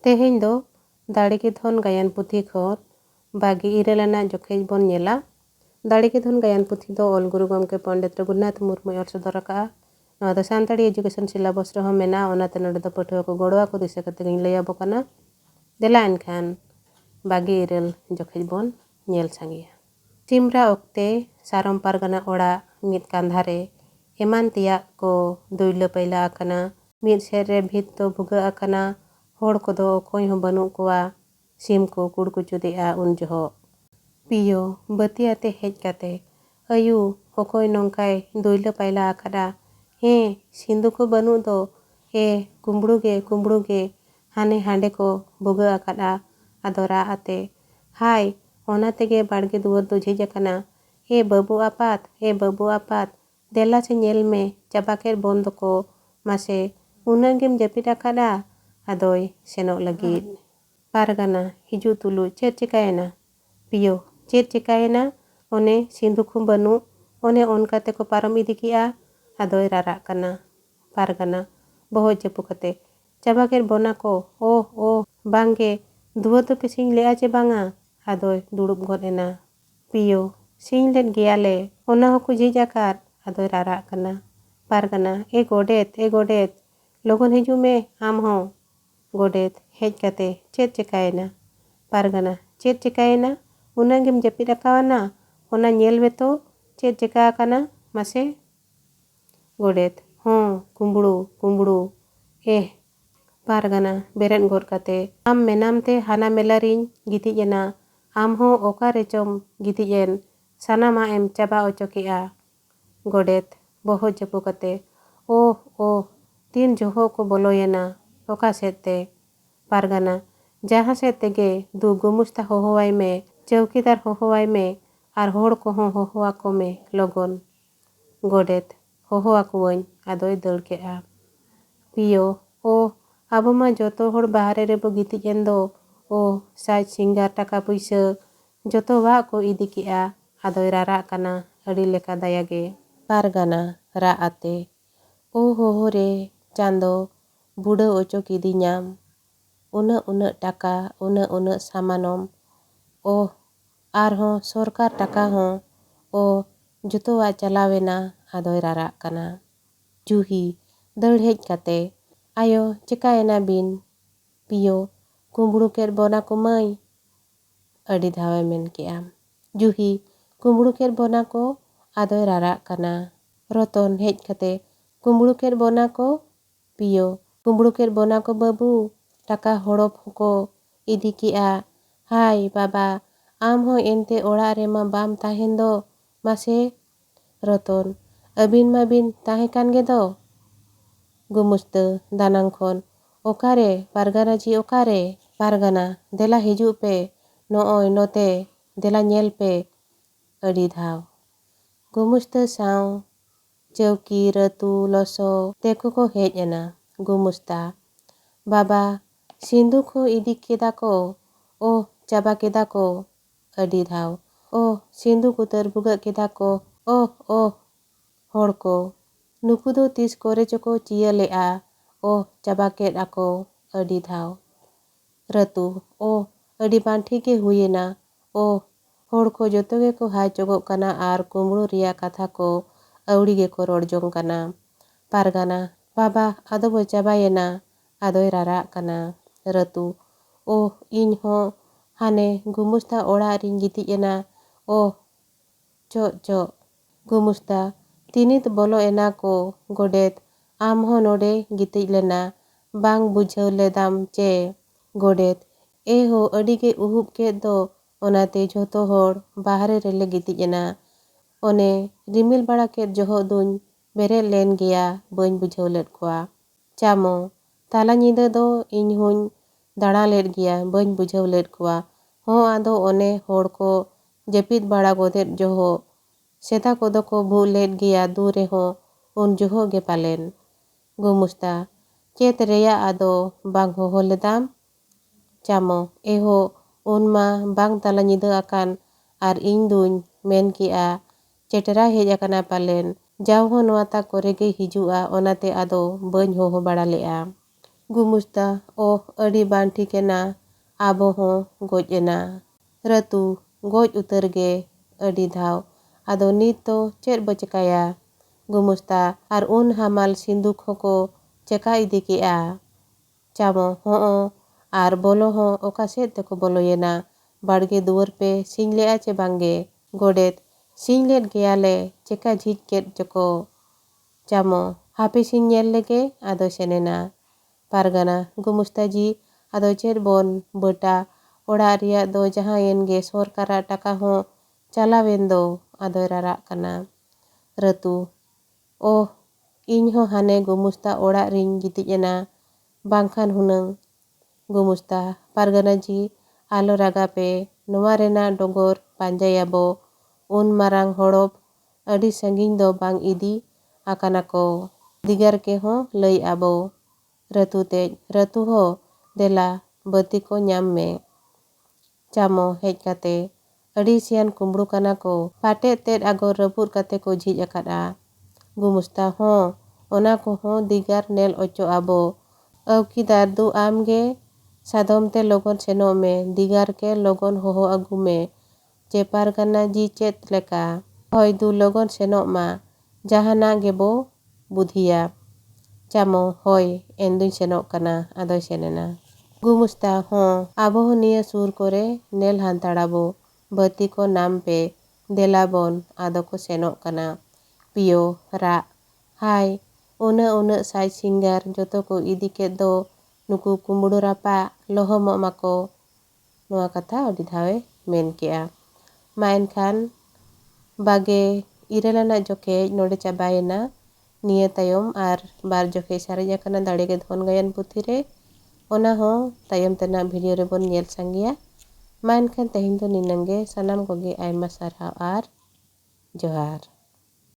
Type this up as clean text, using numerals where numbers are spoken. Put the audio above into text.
ᱛᱮᱦᱮᱧ ᱫᱚ ᱫᱟᱲᱮ ᱜᱮ ᱫᱷᱚᱱ ᱜᱟᱭᱟᱱ ᱯᱩᱛᱷᱤ ᱠᱷᱚᱱ 22 ᱟᱱᱟᱜ ᱡᱚᱠᱷᱮᱡ ᱵᱚᱱ ᱧᱮᱞᱟ᱾ ᱫᱟᱲᱮ ᱜᱮ ᱫᱷᱚᱱ ᱜᱟᱭᱟᱱ ᱯᱩᱛᱷᱤ ᱫᱚ ᱚᱞ ᱜᱩᱨᱩ ᱜᱚᱢᱠᱮ ᱯᱚᱱᱰᱤᱛ ᱨᱚᱜᱷᱩᱱᱟᱛᱷ ᱢᱩᱨᱢᱩᱭ ᱚᱞ ᱥᱚᱫᱚᱨ ᱟᱠᱟᱜᱼᱟ। ᱱᱚᱣᱟ ᱫᱚ ᱥᱟᱱᱛᱟᱲᱤ ᱮᱡᱩᱠᱮᱥᱚᱱ ᱥᱤᱞᱮᱵᱟᱥ ᱨᱮᱦᱚᱸ ᱢᱮᱱᱟᱜᱼᱟ, ᱚᱱᱟᱛᱮ ᱱᱚᱰᱮ ᱫᱚ ᱯᱟᱹᱴᱷᱩᱣᱟᱹ ᱠᱚ ᱜᱚᱲᱚ ᱟᱠᱚ ᱫᱤᱥᱟᱹ ᱠᱟᱛᱮ ᱜᱤᱧ ᱞᱟᱹᱭ ᱟᱵᱚ ᱠᱟᱱᱟ। ᱫᱮᱞᱟ ᱮᱱᱠᱷᱟᱱ 22 ᱡᱚᱠᱷᱮᱡ ᱵᱚᱱ ᱧᱮᱞ ᱥᱟᱸᱜᱮᱭᱟ। ᱥᱤᱢᱨᱟ ᱚᱠᱛᱮ ᱥᱟᱨᱚᱢ ᱯᱟᱨᱜᱟᱱᱟ ᱚᱲᱟᱜ ᱢᱤᱫ ᱠᱟᱸᱫᱷᱟ ᱨᱮ ᱮᱢᱟᱱ ᱛᱮᱭᱟᱜ ᱠᱚ ᱫᱩᱭᱞᱟᱹ ᱯᱟᱭᱞᱟ ᱟᱠᱟᱱᱟ। ᱢᱤᱫ ᱥᱮᱫ ᱨᱮ ᱵᱷᱤᱛ ᱫᱚ ᱵᱷᱩᱜᱟᱹᱜ ᱟᱠᱟᱱᱟ, ᱦᱚᱲ ᱠᱚᱫᱚ ᱚᱠᱚᱭ ᱦᱚᱸ ᱵᱟᱹᱱᱩᱜ ᱠᱚᱣᱟ। ᱥᱤᱢ ᱠᱚ ᱠᱩᱲᱠᱩᱪᱩᱫᱮᱜᱼᱟ ᱩᱱ ᱡᱚᱦᱚᱜ। ᱯᱤᱭᱳ ᱵᱟᱹᱛᱤ ᱟᱛᱮ ᱦᱮᱡ ᱠᱟᱛᱮ, ᱟᱭᱩ ᱚᱠᱚᱭ ᱱᱚᱝᱠᱟᱭ ᱫᱩᱭᱞᱟᱹ ᱯᱟᱭᱞᱟ ᱟᱠᱟᱫᱟ? ᱦᱮᱸ, ᱥᱤᱸᱫᱩ ᱠᱚ ᱵᱟᱹᱱᱩᱜ ᱫᱚ, ᱠᱩᱢᱵᱽᱲᱩ ᱜᱮ ᱦᱟᱱᱮ ᱦᱟᱸᱰᱮ ᱠᱚ ᱵᱷᱩᱜᱟᱹᱜ ᱟᱠᱟᱫᱼᱟ। ᱟᱫᱚ ᱨᱟᱜ ᱟᱛᱮ, ᱦᱟᱭ, ᱚᱱᱟ ᱛᱮᱜᱮ ᱵᱟᱲᱜᱮ ᱫᱩᱣᱟᱹᱨ ᱫᱚ ᱡᱷᱤᱡ ᱟᱠᱟᱱᱟ। ᱵᱟᱹᱵᱩ ᱟᱯᱟᱛ, ᱫᱮᱞᱟ ᱥᱮ ᱧᱮᱞ ᱢᱮ, ᱪᱟᱵᱟ ᱠᱮᱫ ᱵᱚᱱ ᱫᱚᱠᱚ। ᱢᱟᱥᱮ, ᱩᱱᱟᱹᱜ ᱜᱮᱢ ᱡᱟᱹᱯᱤᱫ ᱟᱠᱟᱫᱟ? ᱟᱫᱚᱭ ᱥᱮᱱᱚᱜ ᱞᱟᱹᱜᱤᱫ। ᱯᱟᱨᱜᱟᱱᱟ ᱦᱤᱡᱩᱜ ᱛᱩᱞᱩᱡ, ᱪᱮᱫ ᱪᱮᱠᱟᱭᱮᱱᱟ? ᱯᱤᱭᱳ, ᱪᱮᱫ ᱪᱮᱠᱟᱭᱮᱱᱟ? ᱚᱱᱮ ᱥᱤᱸᱫᱩ ᱠᱚ ᱵᱟᱹᱱᱩᱜ, ᱚᱱᱮ ᱚᱱᱠᱟ ᱛᱮᱠᱚ ᱯᱟᱨᱚᱢ ᱤᱫᱤ ᱠᱮᱜᱼᱟ। ᱟᱫᱚᱭ ᱨᱟᱨᱟᱜ ᱠᱟᱱᱟ। ᱯᱟᱨᱜᱟᱱᱟ ᱵᱚᱦᱚᱜ ᱪᱟᱯᱚ ᱠᱟᱛᱮ, ᱪᱟᱵᱟ ᱠᱮᱫ ᱵᱚᱱᱟ ko? ᱵᱟᱝᱜᱮ, ᱫᱩᱣᱟᱹᱨ ᱫᱚᱯᱮ ᱥᱤᱧ ᱞᱮᱜᱼᱟ ᱪᱮ ᱵᱟᱝᱟ? ᱟᱫᱚᱭ ᱫᱩᱲᱩᱵ ᱜᱚᱫ ᱮᱱᱟ। ᱯᱤᱭᱳ, ᱥᱤᱧ ᱞᱮᱫ ᱜᱮᱭᱟᱞᱮ, ᱚᱱᱟ ᱦᱚᱸᱠᱚ ᱡᱷᱤᱡ ᱟᱠᱟᱫ। ᱟᱫᱚᱭ ᱨᱟᱨᱟᱜ ᱠᱟᱱᱟ। ᱯᱟᱨᱜᱟᱱᱟ, ᱜᱚᱰᱮᱛ, ᱞᱚᱜᱚᱱ ᱦᱤᱡᱩᱜ ᱢᱮ ᱟᱢ ᱦᱚᱸ। ᱜᱚᱰᱮᱛ ᱦᱮᱡ ᱠᱟᱛᱮ, ᱪᱮᱫ ᱪᱮᱠᱟᱭᱮᱱᱟ? ᱯᱟᱨᱜᱟᱱᱟ, ᱪᱮᱫ ᱪᱮᱠᱟᱭᱮᱱᱟ? ᱩᱱᱟᱹᱜ ᱜᱮᱢ ᱡᱟᱹᱯᱤᱫ ᱟᱠᱟᱣᱟᱱᱟ? ᱚᱱᱟ ᱧᱮᱞ ᱢᱮᱛᱚ, ᱪᱮᱫ ᱪᱮᱠᱟ ᱟᱠᱟᱱᱟ ᱢᱟᱥᱮ? ᱜᱚᱰᱮᱛ, ᱦᱚᱸ, ᱠᱩᱢᱵᱽᱲᱩ। ᱯᱟᱨᱜᱟᱱᱟ ᱵᱮᱨᱮᱫ ᱜᱚᱫ ᱠᱟᱛᱮ, ᱟᱢ ᱢᱮᱱᱟᱢ ᱛᱮ ᱦᱟᱱᱟ ᱢᱮᱞᱟ ᱨᱤᱧ ᱜᱤᱛᱤᱡ ᱮᱱᱟ। ᱟᱢ ᱦᱚᱸ ᱚᱠᱟ ᱨᱮᱪᱚᱢ ᱜᱤᱛᱤᱡ ᱮᱱ, ᱥᱟᱱᱟᱢᱟᱜ ᱮᱢ ᱪᱟᱵᱟ ᱚᱪᱚ ᱠᱮᱜᱼᱟ। ᱜᱚᱰᱮᱛ ᱵᱚᱦᱚᱜ ᱪᱟᱯᱚ ᱠᱟᱛᱮ, ᱛᱤᱱ ᱡᱚᱦᱚᱜ ᱠᱚ ᱵᱚᱞᱚᱭᱮᱱᱟ? ᱚᱠᱟ ᱥᱮᱫ ᱛᱮ? ᱯᱟᱨᱜᱟᱱᱟ, ᱡᱟᱦᱟᱸ ᱥᱮᱫ ᱛᱮᱜᱮ, ᱜᱩᱢᱩᱥᱛᱟ ᱦᱚᱦᱚᱣᱟᱭ ᱢᱮ, ᱪᱟᱹᱣᱠᱤᱫᱟᱨ ᱦᱚᱦᱚᱣᱟᱭ ᱢᱮ, ᱟᱨ ᱦᱚᱲ ᱠᱚᱦᱚᱸ ᱦᱚᱦᱚ ᱟᱠᱚ ᱢᱮ ᱞᱚᱜᱚᱱ। ᱜᱚᱰᱮᱛ ᱦᱚᱦᱚ ᱟᱠᱚᱣᱟᱹᱧ। ᱟᱫᱚᱭ ᱫᱟᱹᱲ ᱠᱮᱜᱼᱟ। ᱯᱤᱭᱳ, ᱟᱵᱚ ᱢᱟ ᱡᱚᱛᱚ ᱦᱚᱲ ᱵᱟᱦᱨᱮ ᱨᱮᱵᱚ ᱜᱤᱛᱤᱡ ᱮᱱ ᱫᱚ। ᱥᱟᱡᱽ ᱥᱤᱝᱜᱟᱨ ᱴᱟᱠᱟ ᱯᱩᱭᱥᱟᱹ ᱡᱚᱛᱚᱣᱟᱜ ᱠᱚ ᱤᱫᱤ ᱠᱮᱜᱼᱟ। ᱟᱫᱚᱭ ᱨᱟᱨᱟᱜ ᱠᱟᱱᱟ ᱟᱹᱰᱤ ᱞᱮᱠᱟ ᱫᱟᱭᱟᱜᱮ। ᱯᱟᱨᱜᱟᱱᱟ ᱨᱟᱜ ᱟᱛᱮ, ᱨᱮ ᱪᱟᱸᱫᱳ, ᱵᱩᱰᱟᱹᱣ ᱚᱪᱚ ᱠᱤᱫᱤᱧᱟᱢ। ᱩᱱᱟᱹᱜ ᱴᱟᱠᱟ, ᱩᱱᱟᱹᱜ ᱥᱟᱢᱟᱱᱚᱢ, ᱟᱨᱦᱚᱸ ᱥᱚᱨᱠᱟᱨ ᱴᱟᱠᱟ ᱦᱚᱸ, ᱡᱚᱛᱚᱣᱟᱜ ᱪᱟᱞᱟᱣᱮᱱᱟ। ᱟᱫᱚᱭ ᱨᱟᱨᱟᱜ ᱠᱟᱱᱟ। ᱡᱩᱦᱤ ᱫᱟᱹᱲ ᱦᱮᱡ ᱠᱟᱛᱮ, ᱟᱭᱳ, ᱪᱮᱠᱟᱭᱮᱱᱟ ᱵᱤᱱ? ᱯᱤᱭᱳ, ᱠᱩᱢᱵᱽᱲᱩ ᱠᱮᱫ ᱵᱚᱱᱟ ᱠᱚ ᱢᱟᱹᱭ। ᱟᱹᱰᱤ ᱫᱷᱟᱣᱮ ᱢᱮᱱ ᱠᱮᱜᱼᱟ। ᱡᱩᱦᱤ, ᱠᱩᱢᱵᱽᱲᱩ ᱠᱮᱫ ᱵᱚᱱᱟ ko? ᱟᱫᱚᱭ ᱨᱟᱨᱟᱜ ᱠᱟᱱᱟ। ᱨᱚᱛᱚᱱ ᱦᱮᱡ ᱠᱟᱛᱮ, ᱠᱩᱢᱵᱽᱲᱩ ᱠᱮᱫ ᱵᱚᱱᱟ ko? ᱯᱤᱭᱳ, ᱠᱩᱢᱵᱽᱲᱩ ᱠᱮᱫ ᱵᱚᱱᱟ ko ᱵᱟᱹᱵᱩ, ᱴᱟᱠᱟ ᱦᱚᱲᱚᱯ ᱦᱚᱸᱠᱚ ᱤᱫᱤ ᱠᱮᱜᱼᱟ। ᱦᱟᱭ ᱵᱟᱵᱟ, ᱟᱢ ᱦᱚᱸ ᱮᱱᱛᱮ ᱚᱲᱟᱜ ᱨᱮᱢᱟ ᱵᱟᱢ ᱛᱟᱦᱮᱱ ᱫᱚ, ᱢᱟᱥᱮ? ᱨᱚᱛᱚᱱ, ᱟᱹᱵᱤᱱ ᱢᱟᱵᱤᱱ ᱛᱟᱦᱮᱸ ᱠᱟᱱ ᱜᱮᱫᱚ। ᱜᱩᱢᱩᱥᱛᱟᱹ ᱫᱟᱱᱟᱝ ᱠᱷᱚᱱ, ᱚᱠᱟᱨᱮ ᱯᱟᱨᱜᱟᱱᱟ ᱡᱤ ᱚᱠᱟᱨᱮ? ᱯᱟᱨᱜᱟᱱᱟ, ᱫᱮᱞᱟ ᱦᱤᱡᱩᱜ ᱯᱮ, ᱱᱚᱜᱼᱚᱭ ᱱᱚᱛᱮ, ᱫᱮᱞᱟ ᱧᱮᱞ ᱯᱮ। ᱟᱹᱰᱤ ᱫᱷᱟᱣ ᱜᱩᱢᱩᱥᱛᱟᱹ ᱥᱟᱶ ᱪᱟᱹᱣᱠᱤ, ᱨᱟᱹᱛᱩ, ᱞᱚᱥᱚ ᱛᱮᱠᱚ ᱠᱚ ᱦᱮᱡ ᱮᱱᱟ। ᱜᱩᱢᱩᱥᱛᱟ, ᱵᱟᱵᱟ, ᱥᱤᱸᱫᱩ ᱠᱚ ᱤᱫᱤ ᱠᱮᱫᱟ ᱠᱚ, ᱪᱟᱵᱟ ᱠᱮᱫᱟ ᱠᱚ। ᱟᱹᱰᱤ ᱫᱷᱟᱣ, ᱥᱤᱸᱫᱩ ᱩᱛᱟᱹᱨ ᱵᱷᱩᱜᱟᱹᱜ ᱠᱮᱫᱟ ᱠᱚ, ᱦᱚᱲ ko, ᱱᱩᱠᱩ ᱫᱚ ᱛᱤᱥ ᱠᱚᱨᱮ ᱪᱚᱠᱚ ᱪᱤᱭᱟᱹ ᱞᱮᱜᱼᱟ, ᱪᱟᱵᱟ ᱠᱮᱫ ᱟᱠᱚ। ᱟᱹᱰᱤ ᱫᱷᱟᱣ ᱨᱟᱹᱛᱩ, ᱟᱹᱰᱤ ᱵᱟᱝ ᱴᱷᱤᱠ ᱜᱮ ᱦᱩᱭᱮᱱᱟ। ᱦᱚᱲ ᱠᱚ ᱡᱚᱛᱚ ᱜᱮᱠᱚ ᱦᱟᱭ ᱪᱚᱜᱚᱜ ᱠᱟᱱᱟ ᱟᱨ ᱠᱩᱢᱵᱽᱲᱩ ᱨᱮᱭᱟᱜ ᱠᱟᱛᱷᱟ ᱠᱚ ᱟᱹᱣᱲᱤ ᱜᱮᱠᱚ ᱨᱚᱲ ᱡᱚᱝ ᱠᱟᱱᱟ। ᱯᱟᱨᱜᱟᱱᱟ, ᱵᱟᱵᱟ, ᱟᱫᱚ ᱵᱚ ᱪᱟᱵᱟᱭᱮᱱᱟ। ᱟᱫᱚᱭ ᱨᱟᱨᱟᱜ ᱠᱟᱱᱟ। ᱨᱟᱹᱛᱩ, ᱤᱧ ᱦᱚᱸ ᱦᱟᱱᱮ ᱜᱩᱢᱩᱥᱛᱟ ᱚᱲᱟᱜ ᱨᱤᱧ ᱜᱤᱛᱤᱡ ᱮᱱᱟ। ᱪᱚᱜ। ᱜᱩᱢᱩᱥᱛᱟ, ᱛᱤᱱᱤᱛ ᱵᱚᱞᱚ ᱮᱱᱟ ᱠᱚ? ᱜᱚᱰᱮᱛ, ᱟᱢ ᱦᱚᱸ ᱱᱚᱰᱮ ᱜᱤᱛᱤᱡ ᱞᱮᱱᱟ, ᱵᱟᱝ ᱵᱩᱡᱷᱟᱹᱣ ᱞᱮᱫᱟᱢ ᱪᱮ? ᱜᱚᱰᱮᱛ, ᱟᱹᱰᱤ ᱜᱮ ᱩᱦᱩᱵ ᱠᱮᱫ ᱫᱚ, ᱚᱱᱟᱛᱮ ᱡᱷᱚᱛᱚ ᱦᱚᱲ ᱵᱟᱦᱨᱮ ᱨᱮᱞᱮ ᱜᱤᱛᱤᱡ ᱮᱱᱟ। ᱚᱱᱮ ᱨᱤᱢᱤᱞ ᱵᱟᱲᱟ ᱠᱮᱫ ᱡᱚᱦᱚᱜ ᱫᱩᱧ ᱵᱮᱨᱮᱫ ᱞᱮᱱ ᱜᱮᱭᱟ, ᱵᱟᱹᱧ ᱵᱩᱡᱷᱟᱹᱣ ᱞᱮᱫ ᱠᱚᱣᱟ। ᱪᱟᱢᱚ, ᱛᱟᱞᱟ ᱧᱤᱫᱟᱹ ᱫᱚ ᱤᱧ ᱦᱚᱧ ᱫᱟᱬᱟ ᱞᱮᱫ ᱜᱮᱭᱟ, ᱵᱟᱹᱧ ᱵᱩᱡᱷᱟᱹᱣ ᱞᱮᱫ ᱠᱚᱣᱟ। ᱟᱫᱚ ᱚᱱᱮ ᱦᱚᱲ ᱠᱚ ᱡᱟᱹᱯᱤᱫ ᱵᱟᱲᱟ ᱜᱚᱫᱮᱫ ᱡᱚᱦᱚᱜ, ᱥᱮᱛᱟ ᱠᱚᱫᱚ ᱠᱚ ᱵᱷᱩᱜ ᱞᱮᱫ ᱜᱮᱭᱟ ᱫᱩ ᱨᱮᱦᱚᱸ, ᱩᱱ ᱡᱚᱦᱚᱜ ᱜᱮ ᱯᱟᱞᱮᱱ। ᱜᱩᱢᱩᱥᱛᱟ, ᱪᱮᱫ ᱨᱮᱭᱟᱜ ᱟᱫᱚ ᱵᱟᱝ ᱦᱚᱦᱚ ᱞᱮᱫᱟᱢ? ᱪᱟᱢᱚ, ᱩᱱ ᱢᱟ ᱵᱟᱝ ᱛᱟᱞᱟ ᱧᱤᱫᱟᱹ ᱟᱠᱟᱱ, ᱟᱨ ᱤᱧ ᱫᱩᱧ ᱢᱮᱱ ᱠᱮᱜᱼᱟ ᱪᱮᱴᱨᱟᱭ ᱦᱮᱡ ᱟᱠᱟᱱᱟ ᱯᱟᱞᱮᱱ, ᱡᱟᱣ ᱦᱚᱸ ᱱᱚᱣᱟ ᱛᱟ ᱠᱚᱨᱮ ᱜᱮ ᱦᱤᱡᱩᱜᱼᱟ, ᱚᱱᱟᱛᱮ ᱟᱫᱚ ᱵᱟᱹᱧ ᱦᱚᱦᱚ ᱵᱟᱲᱟ ᱞᱮᱜᱼᱟ। गुमुस्ता ओह अड़ी बां ठीक एना आबो हों गoj एना। रतु गoj उतर गे अड़ी धाव आदो नित तो चेद बो चिकाया। गुमुस्ता आर उन हामाल सिंदुक होको चेका इदी केआ। चामो हों आर बोलो हों ओका सेद तेको बोलोयेना बाड़गे दुआर पे सिंह लेआ चे बांगे। गोडेत सिंह लेद गेयाले चेका झिज केद चको। चामो हापे सिंह nyel लेगे आदो सेनेना। पारगाना गुमुस्ता जी आदो चेद बोन बटा ओड़ा रिया दो जहां गे सरकारा टाका हों चलावेन दो आदो रारा कना। रतु ओह इñ हों हाने गुमुस्ता ओड़ा रिñ गितिज एना बांखान हुनंग। गुमुस्ता पारगाना जी आलो रागा पे नोवा रेना डोगोर पांजायाबो उन मारांग हड़प अड़ी संगिñ दो बांग इदी आकाना को दिगार के हों लई आबो। रतु तेज रतु हो देला बती को ᱧᱟᱢ मे। चामो हेज काते अड़ी सियान कुंबड़ू काना को पाटे तेद आगो रबूर काते को झिज अकादा। गुमुस्ता हों ओना को हों दिगार नेल ओचो आबो। अवकीदार दु आम गे सादम ते लोगन सेनो मे दिगार के लोगन होहो अगु मे चे पारगाना जी चेद लेका होय दु लोगन सेनो मा जहाना गेबो बुधिया। चामो होय एंदुñ सेनोग काना आदो सेनेना। गुमुस्ता हों आबो हों निया सुर कोरे नेल हांताड़ाबो बती को नाम पे देलाबोन आदो को सेनोग काना। पियो राग हाय उना उना साज सिंगार जोतो को इदी केद दो नुकु कुंबड़ू रापा लोहोमोग माको नोआ कथा अड़ी धावे मेन केआ। मा एनखान बागे इरेलाना जोखेज नोडे चाबायेना निया तायम आर बार जोखेज सारेज आकाना दाड़ेगे धन गायन पुथी रे ओना हों तायम तेना भिडियो रे बोन नेल सांगिया। मा एनखान तेहेñ दो निनंगे सानाम कोगे आयमा सारहाव आर जोहार।